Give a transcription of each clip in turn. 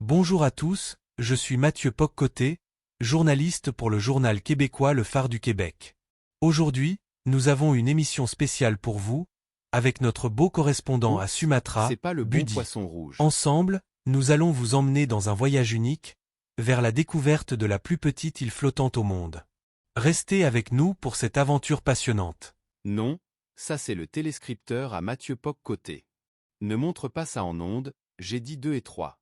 Bonjour à tous, je suis Mathieu Poccoté, journaliste pour le journal québécois Le Phare du Québec. Aujourd'hui, nous avons une émission spéciale pour vous, avec notre beau correspondant à Sumatra, C'est pas le bon Budi. poisson rouge. Ensemble, nous allons vous emmener dans un voyage unique, vers la découverte de la plus petite île flottante au monde. Restez avec nous pour cette aventure passionnante. Non, ça c'est le téléscripteur à Mathieu Poccoté. Ne montre pas ça en ondes, j'ai dit 2 et 3.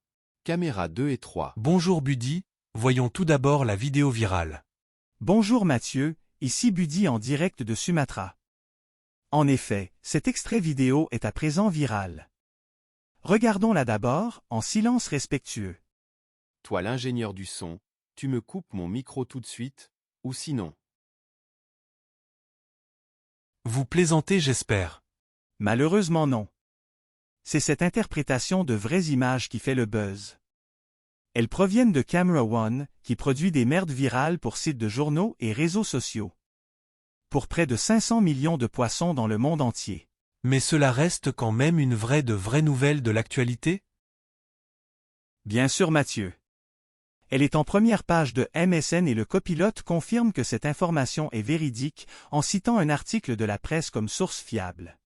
Caméra 2 et 3. Bonjour Budi, voyons tout d'abord la vidéo virale. Bonjour Mathieu, ici Budi en direct de Sumatra. En effet, cet extrait vidéo est à présent viral. Regardons-la d'abord, en silence respectueux. Toi l'ingénieur du son, tu me coupes mon micro tout de suite, ou sinon. Vous plaisantez j'espère. Malheureusement non. C'est cette interprétation de vraies images qui fait le buzz. Elles proviennent de Camera One, qui produit des merdes virales pour sites de journaux et réseaux sociaux. Pour près de 500 millions de poissons dans le monde entier. Mais cela reste quand même une vraie nouvelle de l'actualité? Bien sûr Mathieu. Elle est en première page de MSN et le copilote confirme que cette information est véridique en citant un article de la presse comme source fiable.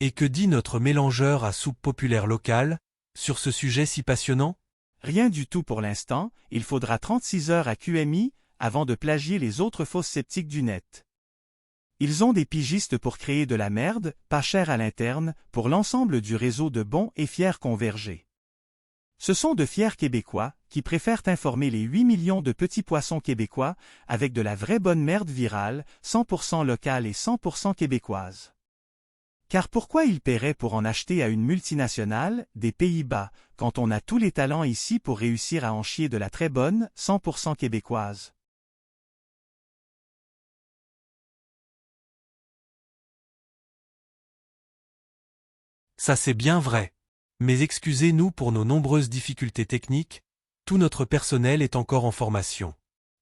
Et que dit notre mélangeur à soupe populaire locale, sur ce sujet si passionnant? Rien du tout pour l'instant, il faudra 36 heures à QMI avant de plagier les autres fausses sceptiques du net. Ils ont des pigistes pour créer de la merde, pas cher à l'interne, pour l'ensemble du réseau de bons et fiers convergés. Ce sont de fiers Québécois qui préfèrent informer les 8 millions de petits poissons québécois avec de la vraie bonne merde virale, 100% locale et 100% québécoise. Car pourquoi ils paieraient pour en acheter à une multinationale, des Pays-Bas, quand on a tous les talents ici pour réussir à en chier de la très bonne, 100% québécoise? Ça c'est bien vrai. Mais excusez-nous pour nos nombreuses difficultés techniques, tout notre personnel est encore en formation.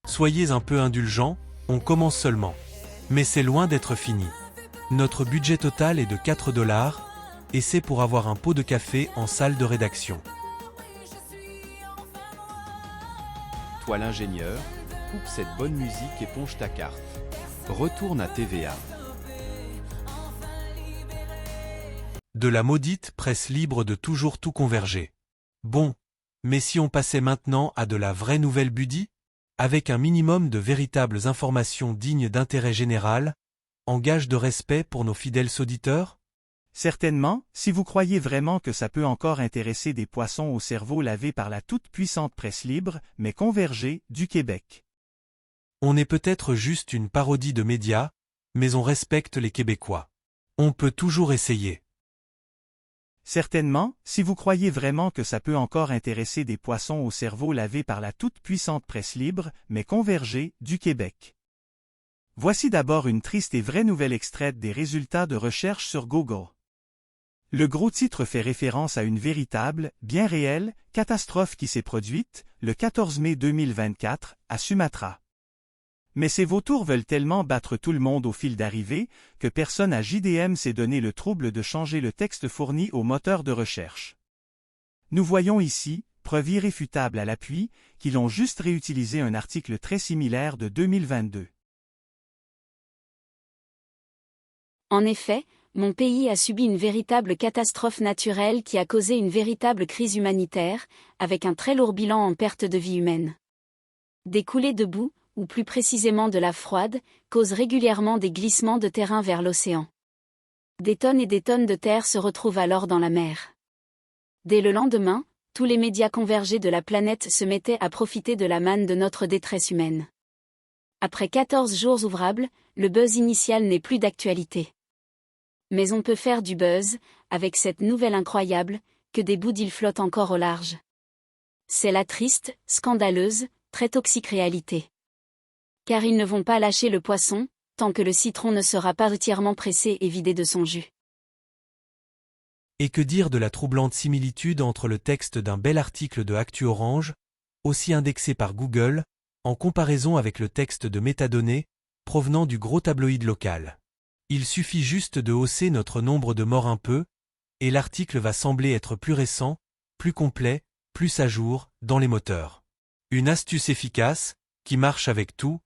Soyez un peu indulgents, on commence seulement. Mais c'est loin d'être fini. Notre budget total est de 4 $, et c'est pour avoir un pot de café en salle de rédaction. Toi l'ingénieur, coupe cette bonne musique et ponge ta carte. Retourne à TVA. De la maudite presse libre de toujours tout converger. Bon, mais si on passait maintenant à de la vraie nouvelle Budi, avec un minimum de véritables informations dignes d'intérêt général, en gage de respect pour nos fidèles auditeurs? Certainement, si vous croyez vraiment que ça peut encore intéresser des poissons au cerveau lavé par la toute-puissante presse libre, mais convergée, du Québec. On est peut-être juste une parodie de médias, mais on respecte les Québécois. On peut toujours essayer. Certainement, si vous croyez vraiment que ça peut encore intéresser des poissons au cerveau lavé par la toute-puissante presse libre, mais convergée, du Québec. Voici d'abord une triste et vraie nouvelle extraite des résultats de recherche sur Google. Le gros titre fait référence à une véritable, bien réelle, catastrophe qui s'est produite, le 14 mai 2024, à Sumatra. Mais ces vautours veulent tellement battre tout le monde au fil d'arrivée, que personne à JDM s'est donné le trouble de changer le texte fourni au moteur de recherche. Nous voyons ici, preuve irréfutable à l'appui, qu'ils ont juste réutilisé un article très similaire de 2022. En effet, mon pays a subi une véritable catastrophe naturelle qui a causé une véritable crise humanitaire, avec un très lourd bilan en perte de vie humaine. Des coulées de boue, ou plus précisément de la froide, causent régulièrement des glissements de terrain vers l'océan. Des tonnes et des tonnes de terre se retrouvent alors dans la mer. Dès le lendemain, tous les médias convergés de la planète se mettaient à profiter de la manne de notre détresse humaine. Après 14 jours ouvrables, le buzz initial n'est plus d'actualité. Mais on peut faire du buzz, avec cette nouvelle incroyable, que des bouts d'îles flottent encore au large. C'est la triste, scandaleuse, très toxique réalité. Car ils ne vont pas lâcher le poisson, tant que le citron ne sera pas entièrement pressé et vidé de son jus. Et que dire de la troublante similitude entre le texte d'un bel article de Actu Orange, aussi indexé par Google, en comparaison avec le texte de métadonnées, provenant du gros tabloïd local. Il suffit juste de hausser notre nombre de morts un peu, et l'article va sembler être plus récent, plus complet, plus à jour, dans les moteurs. Une astuce efficace, qui marche avec tout.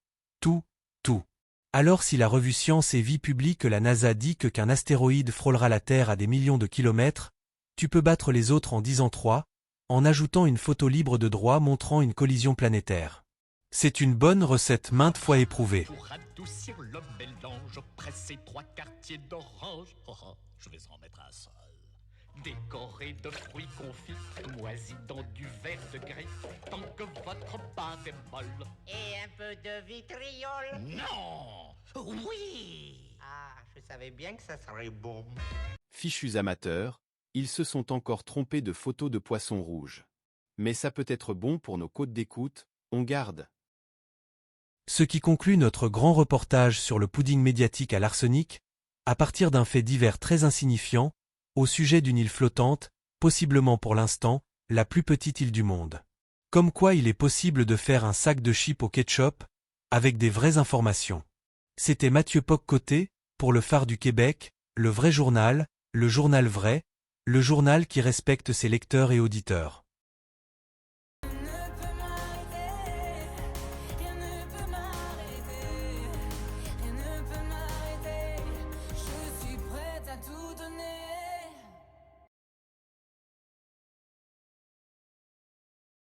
Alors si la revue Science et Vie publie que la NASA dit qu'un astéroïde frôlera la Terre à des millions de kilomètres, tu peux battre les autres en disant 3, en ajoutant une photo libre de droit montrant une collision planétaire. C'est une bonne recette maintes fois éprouvée. Pour adoucir le mélange, presser 3 quartiers d'orange. Je vais en mettre un seul. Décoré de fruits confits, moisis dans du vert de grès, tant que votre pâte est molle. Et un peu de vitriol. Non! Oui! Ah, je savais bien que ça serait bon. Fichus amateurs, ils se sont encore trompés de photos de poissons rouges. Mais ça peut être bon pour nos côtes d'écoute, on garde. Ce qui conclut notre grand reportage sur le pudding médiatique à l'arsenic, à partir d'un fait divers très insignifiant, au sujet d'une île flottante, possiblement pour l'instant, la plus petite île du monde. Comme quoi il est possible de faire un sac de chips au ketchup, avec des vraies informations. C'était Mathieu Poccôté, pour le Phare du Québec, le vrai journal, le journal vrai, le journal qui respecte ses lecteurs et auditeurs.